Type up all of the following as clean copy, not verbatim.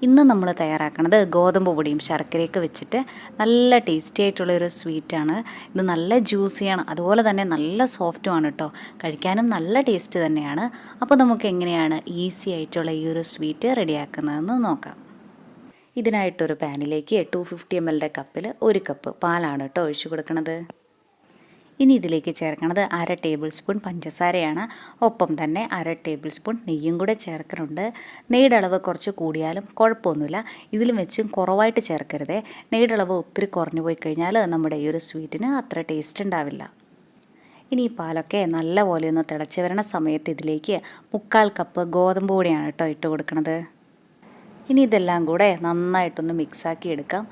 ഇന്ന് നമ്മൾ തയ്യാറാക്കുന്നത് ഗോതമ്പ് പൊടിയും ശർക്കരയൊക്കെ വെച്ചിട്ട് നല്ല ടേസ്റ്റി ആയിട്ടുള്ളൊരു സ്വീറ്റാണ്. ഇത് നല്ല ജ്യൂസിയാണ്, അതുപോലെ തന്നെ നല്ല സോഫ്റ്റുമാണ് കേട്ടോ. കഴിക്കാനും നല്ല ടേസ്റ്റ് തന്നെയാണ്. അപ്പോൾ നമുക്ക് എങ്ങനെയാണ് ഈസി ആയിട്ടുള്ള ഈ ഒരു സ്വീറ്റ് റെഡിയാക്കുന്നതെന്ന് നോക്കാം. ഇതിനായിട്ടൊരു പാനിലേക്ക് 250 ml കപ്പിൽ 1 കപ്പ് പാലാണ് കേട്ടോ ഒഴിച്ചു കൊടുക്കുന്നത്. ഇനി ഇതിലേക്ക് ചേർക്കുന്നത് 1/2 ടേബിൾ സ്പൂൺ പഞ്ചസാരയാണ്. ഒപ്പം തന്നെ 1/2 ടേബിൾ സ്പൂൺ നെയ്യും കൂടെ ചേർക്കുന്നുണ്ട്. നെയ്യുടെ അളവ് കുറച്ച് കൂടിയാലും കുഴപ്പമൊന്നുമില്ല, ഇതിലും വെച്ചും കുറവായിട്ട് ചേർക്കരുതേ. നെയ്യുടെ അളവ് ഒത്തിരി കുറഞ്ഞു പോയി കഴിഞ്ഞാൽ നമ്മുടെ ഈ ഒരു സ്വീറ്റിന് അത്ര ടേസ്റ്റ് ഉണ്ടാവില്ല. ഇനി ഈ പാലൊക്കെ നല്ലപോലെ ഒന്ന് തിളച്ച് വരണ സമയത്ത് ഇതിലേക്ക് 1/4 കപ്പ് ഗോതമ്പ് പൊടിയാണ് കേട്ടോ ഇട്ട് കൊടുക്കുന്നത്. ഇനി ഇതെല്ലാം കൂടെ നന്നായിട്ടൊന്ന് മിക്സാക്കി എടുക്കാം.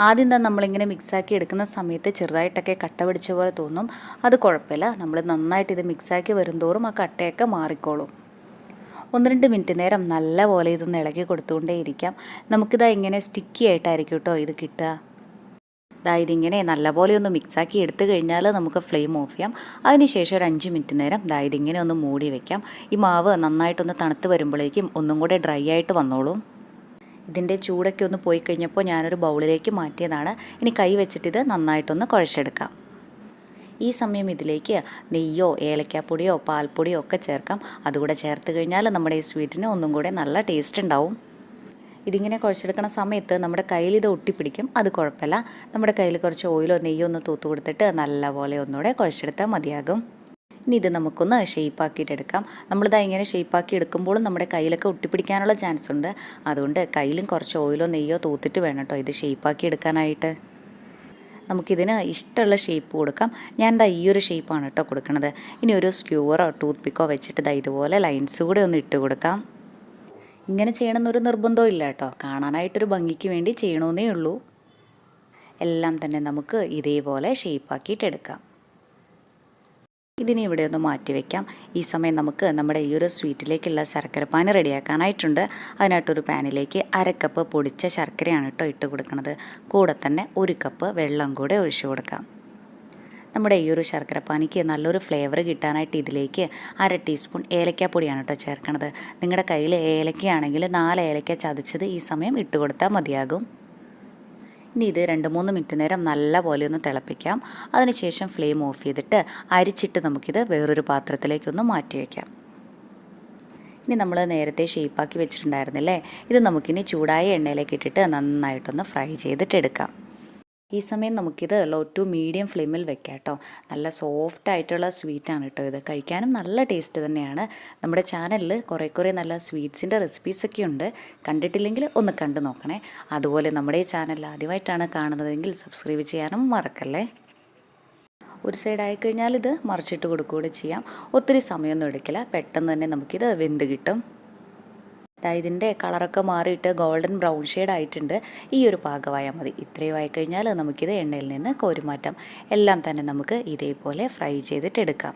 ആദ്യം തന്നെ നമ്മളിങ്ങനെ മിക്സാക്കി എടുക്കുന്ന സമയത്ത് ചെറുതായിട്ടൊക്കെ കട്ട പിടിച്ച പോലെ തോന്നും. അത് കുഴപ്പമില്ല, നമ്മൾ നന്നായിട്ട് ഇത് മിക്സാക്കി വരുന്തോറും ആ കട്ടയൊക്കെ മാറിക്കോളും. 1-2 മിനിറ്റ് നേരം നല്ലപോലെ ഇതൊന്ന് ഇളക്കി കൊടുത്തുകൊണ്ടേയിരിക്കാം. നമുക്കിതാ ഇങ്ങനെ സ്റ്റിക്കി ആയിട്ടായിരിക്കും കേട്ടോ ഇത് കിട്ടുക. ഇതിങ്ങനെ നല്ലപോലെ ഒന്ന് മിക്സാക്കി എടുത്തു കഴിഞ്ഞാൽ നമുക്ക് ഫ്ലെയിം ഓഫ് ചെയ്യാം. അതിനുശേഷം ഒരു 5 മിനിറ്റ് നേരം ഇതിങ്ങനെ ഒന്ന് മൂടി വയ്ക്കാം. ഈ മാവ് നന്നായിട്ടൊന്ന് തണുത്ത് വരുമ്പോഴേക്കും ഒന്നും കൂടെ ഡ്രൈ ആയിട്ട് വന്നോളും. ഇതിൻ്റെ ചൂടൊക്കെ ഒന്ന് പോയി കഴിഞ്ഞപ്പോൾ ഞാനൊരു ബൗളിലേക്ക് മാറ്റിയതാണ്. ഇനി കൈ വെച്ചിട്ടിത് നന്നായിട്ടൊന്ന് കുഴച്ചെടുക്കാം. ഈ സമയം ഇതിലേക്ക് നെയ്യോ ഏലക്കാപ്പൊടിയോ പാൽപ്പൊടിയോ ഒക്കെ ചേർക്കാം. അതുകൂടെ ചേർത്ത് കഴിഞ്ഞാൽ നമ്മുടെ ഈ സ്വീറ്റിന് ഒന്നും കൂടെ നല്ല ടേസ്റ്റ് ഉണ്ടാവും. ഇതിങ്ങനെ കുഴച്ചെടുക്കുന്ന സമയത്ത് നമ്മുടെ കയ്യിൽ ഇത് ഒട്ടിപ്പിടിക്കും, അത് കുഴപ്പമില്ല. നമ്മുടെ കയ്യിൽ കുറച്ച് ഓയിലോ നെയ്യോ ഒന്ന് തൂത്ത് കൊടുത്തിട്ട് നല്ലപോലെ ഒന്നുകൂടെ കുഴച്ചെടുത്താൽ മതിയാകും. ഇനി ഇത് നമുക്കൊന്ന് ഷേപ്പാക്കിയിട്ടെടുക്കാം. ഇങ്ങനെ ഷേപ്പാക്കി എടുക്കുമ്പോഴും നമ്മുടെ കയ്യിലൊക്കെ ഒട്ടിപ്പിടിക്കാനുള്ള ചാൻസ് ഉണ്ട്. അതുകൊണ്ട് കയ്യിലും കുറച്ച് ഓയിലോ നെയ്യോ തൂത്തിട്ട് വേണം കേട്ടോ ഇത് ഷേപ്പാക്കി എടുക്കാനായിട്ട്. നമുക്കിതിന് ഇഷ്ടമുള്ള ഷേപ്പ് കൊടുക്കാം. ഞാൻ ഈ ഒരു ഷേപ്പാണ് കേട്ടോ കൊടുക്കുന്നത്. ഇനി ഒരു സ്ക്യൂവറോ ടൂത്ത് പിക്കോ വെച്ചിട്ട് ഇതുപോലെ ലൈൻസ് കൂടെ ഒന്ന് ഇട്ട് കൊടുക്കാം. ഇങ്ങനെ ചെയ്യണമെന്നൊരു നിർബന്ധവും ഇല്ല കേട്ടോ, കാണാനായിട്ടൊരു ഭംഗിക്ക് വേണ്ടി ചെയ്യണമെന്നേ ഉള്ളൂ. എല്ലാം തന്നെ നമുക്ക് ഇതേപോലെ ഷേപ്പാക്കിയിട്ടെടുക്കാം. ഇതിനെ ഇവിടെ ഒന്ന് മാറ്റി വയ്ക്കാം. ഈ സമയം നമുക്ക് നമ്മുടെ ഈ ഒരു സ്വീറ്റിലേക്കുള്ള ശർക്കരപ്പാനി റെഡിയാക്കാനായിട്ടുണ്ട്. അതിനായിട്ടൊരു പാനിലേക്ക് 1/2 കപ്പ് പൊടിച്ച ശർക്കരയാണ് കേട്ടോ ഇട്ട് കൊടുക്കുന്നത്. കൂടെ തന്നെ 1 കപ്പ് വെള്ളം കൂടെ ഒഴിച്ചു കൊടുക്കാം. നമ്മുടെ ഈ ഒരു ശർക്കരപ്പാനിക്ക് നല്ലൊരു ഫ്ലേവർ കിട്ടാനായിട്ട് ഇതിലേക്ക് 1/2 ടീസ്പൂൺ ഏലക്കാപ്പൊടിയാണ് കേട്ടോ ചേർക്കണത്. നിങ്ങളുടെ കയ്യിൽ ഏലക്കയാണെങ്കിൽ 4 ഏലക്ക ചതച്ചത് ഈ സമയം ഇട്ട് കൊടുത്താൽ മതിയാകും. ഇനി ഇത് 2-3 മിനിറ്റ് നേരം നല്ലപോലെ ഒന്ന് തിളപ്പിക്കാം. അതിനുശേഷം ഫ്ലെയിം ഓഫ് ചെയ്തിട്ട് അരിച്ചിട്ട് നമുക്കിത് വേറൊരു പാത്രത്തിലേക്കൊന്ന് മാറ്റി വയ്ക്കാം. ഇനി നമ്മൾ നേരത്തെ ഷേപ്പാക്കി വെച്ചിട്ടുണ്ടായിരുന്നില്ലേ, ഇത് നമുക്കിനി ചൂടായ എണ്ണയിലേക്ക് ഇട്ടിട്ട് നന്നായിട്ടൊന്ന് ഫ്രൈ ചെയ്തിട്ടെടുക്കാം. ഈ സമയം നമുക്കിത് ലോ ടു മീഡിയം ഫ്ലെയിമിൽ വെക്കാം കേട്ടോ. നല്ല സോഫ്റ്റ് ആയിട്ടുള്ള സ്വീറ്റാണ് കേട്ടോ ഇത്. കഴിക്കാനും നല്ല ടേസ്റ്റ് തന്നെയാണ്. നമ്മുടെ ചാനലിൽ കുറേ നല്ല സ്വീറ്റ്സിൻ്റെ റെസിപ്പീസൊക്കെ ഉണ്ട്. കണ്ടിട്ടില്ലെങ്കിൽ ഒന്ന് കണ്ടു നോക്കണേ. അതുപോലെ നമ്മുടെ ഈ ചാനൽ ആദ്യമായിട്ടാണ് കാണുന്നതെങ്കിൽ സബ്സ്ക്രൈബ് ചെയ്യാനും മറക്കല്ലേ. ഒരു സൈഡ് ആയിക്കഴിഞ്ഞാൽ ഇത് മറിച്ചിട്ട് കൊടുക്കുകയും ചെയ്യാം. ഒത്തിരി സമയമൊന്നും എടുക്കില്ല, പെട്ടെന്ന് തന്നെ നമുക്കിത് വെന്ത് കിട്ടും. ഇതിൻ്റെ കളറൊക്കെ മാറിയിട്ട് ഗോൾഡൻ ബ്രൗൺ ഷെയ്ഡ് ആയിട്ടുണ്ട്. ഈ ഒരു പാകമായാൽ മതി. ഇത്രയും ആയിക്കഴിഞ്ഞാൽ നമുക്കിത് എണ്ണയിൽ നിന്ന് കോരി മാറ്റാം. എല്ലാം തന്നെ നമുക്ക് ഇതേപോലെ ഫ്രൈ ചെയ്തിട്ടെടുക്കാം.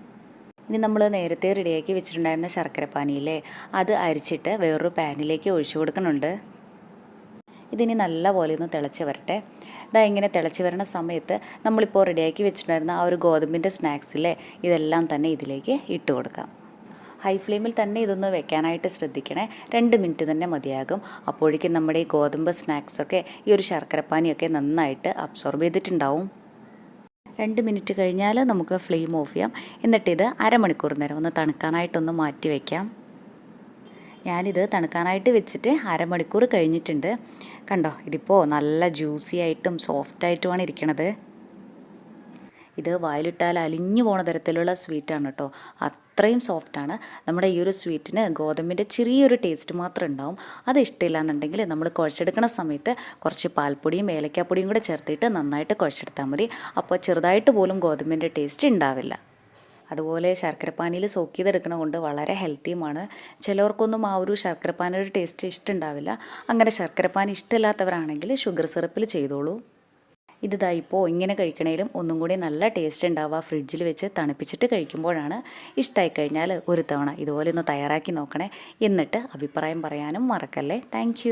ഇനി നമ്മൾ നേരത്തെ റെഡിയാക്കി വെച്ചിട്ടുണ്ടായിരുന്ന ശർക്കരപ്പാനിയില്ലേ, അത് അരിച്ചിട്ട് വേറൊരു പാനിലേക്ക് ഒഴിച്ചു കൊടുക്കുന്നുണ്ട്. ഇതിനി നല്ലപോലെ ഒന്ന് തിളച്ച് വരട്ടെ. ഇങ്ങനെ തിളച്ച് വരുന്ന സമയത്ത് നമ്മളിപ്പോൾ റെഡിയാക്കി വെച്ചിട്ടുണ്ടായിരുന്ന ആ ഒരു ഗോതമ്പിൻ്റെ സ്നാക്സിലെ ഇതെല്ലാം തന്നെ ഇതിലേക്ക് ഇട്ട് കൊടുക്കാം. ഹൈ ഫ്ലെയിമിൽ തന്നെ ഇതൊന്ന് വെക്കാനായിട്ട് ശ്രദ്ധിക്കണേ. 2 മിനിറ്റ് തന്നെ മതിയാകും. അപ്പോഴേക്കും നമ്മുടെ ഈ ഗോതമ്പ് സ്നാക്സൊക്കെ ഈ ഒരു ശർക്കരപ്പാനിയൊക്കെ നന്നായിട്ട് അബ്സോർബ് ചെയ്തിട്ടുണ്ടാവും. 2 മിനിറ്റ് കഴിഞ്ഞാൽ നമുക്ക് ഫ്ലെയിം ഓഫ് ചെയ്യാം. എന്നിട്ടിത് 1/2 മണിക്കൂർ നേരം ഒന്ന് തണുക്കാനായിട്ടൊന്ന് മാറ്റി വയ്ക്കാം. ഞാനിത് തണുക്കാനായിട്ട് വെച്ചിട്ട് 1/2 മണിക്കൂർ കഴിഞ്ഞിട്ടുണ്ട്. കണ്ടോ, ഇതിപ്പോൾ നല്ല ജ്യൂസി ആയിട്ടും സോഫ്റ്റായിട്ടുമാണ് ഇരിക്കണത്. ഇത് വായിലിട്ടാൽ അലിഞ്ഞു പോണ തരത്തിലുള്ള സ്വീറ്റാണ് കേട്ടോ. അത്രയും സോഫ്റ്റാണ്. നമ്മുടെ ഈ ഒരു സ്വീറ്റിന് ഗോതമ്പിൻ്റെ ചെറിയൊരു ടേസ്റ്റ് മാത്രം ഉണ്ടാവും. അത് ഇഷ്ടമില്ല എന്നുണ്ടെങ്കിൽ നമ്മൾ കുഴച്ചെടുക്കുന്ന സമയത്ത് കുറച്ച് പാൽപ്പൊടിയും ഏലക്കാപ്പൊടിയും കൂടെ ചേർത്തിട്ട് നന്നായിട്ട് കുഴച്ചെടുത്താൽ മതി. അപ്പോൾ ചെറുതായിട്ട് പോലും ഗോതമ്പിൻ്റെ ടേസ്റ്റ് ഉണ്ടാവില്ല. അതുപോലെ ശർക്കരപ്പാനിയിൽ സോക്ക് ചെയ്തെടുക്കണ കൊണ്ട് വളരെ ഹെൽത്തിയുമാണ്. ചിലവർക്കൊന്നും ആ ഒരു ശർക്കരപ്പാനിയുടെ ടേസ്റ്റ് ഇഷ്ടമുണ്ടാവില്ല. അങ്ങനെ ശർക്കരപ്പാനി ഇഷ്ടമില്ലാത്തവരാണെങ്കിൽ ഷുഗർ സിറപ്പിൽ ചെയ്തോളൂ. ഇപ്പോൾ ഇങ്ങനെ കഴിക്കണേലും ഒന്നും കൂടി നല്ല ടേസ്റ്റ് ഉണ്ടാവുക ഫ്രിഡ്ജിൽ വെച്ച് തണുപ്പിച്ചിട്ട് കഴിക്കുമ്പോഴാണ്. ഇഷ്ടമായി കഴിഞ്ഞാൽ ഒരു തവണ ഇതുപോലെ ഒന്ന് തയ്യാറാക്കി നോക്കണേ. എന്നിട്ട് അഭിപ്രായം പറയാനും മറക്കല്ലേ. താങ്ക്